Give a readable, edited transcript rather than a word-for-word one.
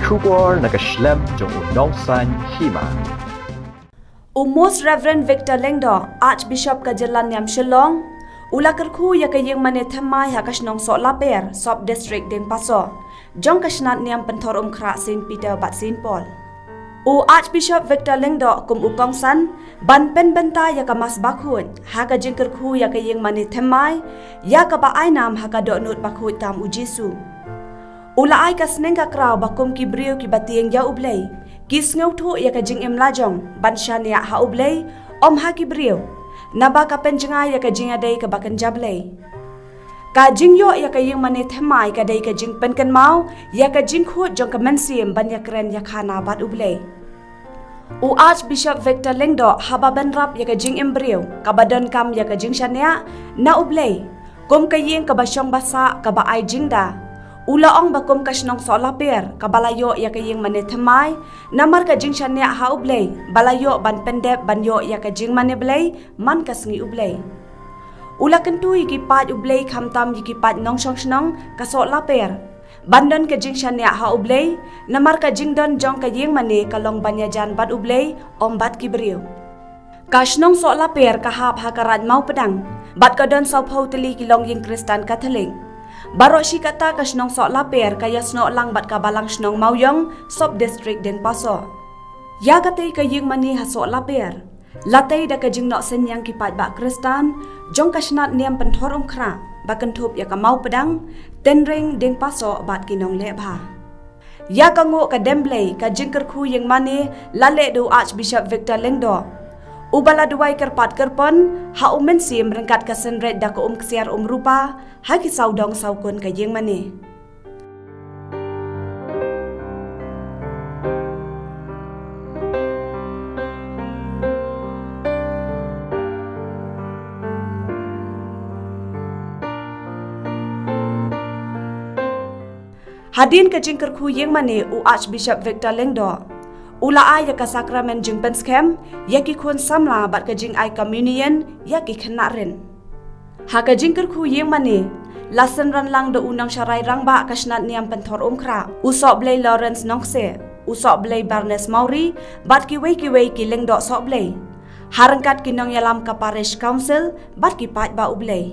Kyrkhu nagashlem jong unongsan Hima. Most Rev.Victor Lyngdoh, Archbishop Kajalan Yam Shillong, Ula Kyrkhu ya Ïingmane Thymmai hakashnong Sohlaper, Sub District Ding Paso, Jong kashnat niam pentor kra St. Peter bat St. Paul. Archbishop Victor Lyngdoh kum ukongsan, ban pen benta ya kamas bakhut, haka jing Kyrkhu ya Ïingmane Thymmai, ya ka ba ainam haka do nut bakhut tam ujisu. Ula ai kasneng ka kraw bakum ki brio ki batieng ya ublay, kis ngautu ya ka jing imlajong, ban shania ha ublay, om ha ki brio, naba ka penjenga ya ka jing adai ka bakan jablay. Ka jing yo ya ka Ïingmane Thymmai ka dai ka jing penken mau, ya ka jing khut jong ka mensim ban ya kren ya khana bat ublay. Archbishop Victor Lyngdoh haba benrap ya ka jing embrio, ka badan kam ya ka jing shania, na ublay, kum ka ying ka basyong basa ka ba ai jing da. Ula ong bakum kashnong Sohlaper, ka balayo ya ka Ïingmane Thymmai, namar ka jing shania ha ublay, balayo ban pendep ban yo ya ka Ïingmane blay, man kasngi ublay. Ula kentu yiki pat ublay khamtam yiki pat nong shnong ka Sohlaper, bandan ka jing shania ha ublay, namar ka jing don jong ka Ïingmane kalong banyajan bat ublay, om bat kibrio. Kashnong Sohlaper kahap ha karat mau pedang, bat ka don saupau teli kilong ying Kristan Katolik. Barok si kata kasnong Sohlaper kaya sno lang bat kabalang snong mauyong Sub District Ding Paso. Ya katay ka Ïingmane ha Sohlaper. Latay da ka jing nok senyang kipat bak Kristan, jong kasnat niam pentor kra, bakan thup ya ka mau pedang, tenring Ding Paso bat kinong lebha. Ya ka ngo ka demblay ka jing Kyrkhu Ïingmane lale do Archbishop Victor Lyngdoh. Ubala duwai kerpat kerpon, ha umensim rengkat kasenret da ka kesiar rupa, ha ki saudong saukun ka Ïingmane. Hadin ka jing Kyrkhu Ïingmane Archbishop Victor Lyngdoh. Ula ai ya ka sakramen jing penskem, ya ki khun samla bat ka jing ai communion, ya ki khenarin. Ha ka jing Kyrkhu Ïingmane, lasen ran lang do unang syarai rangba kasnat niam pentor kra, usok blay Lawrence Nongse, usok blay Barnes Mauri, bat ki wei ki Lyngdoh sok blay. Harangkat kinong yalam ka parish council, bat ki pat ba ublay.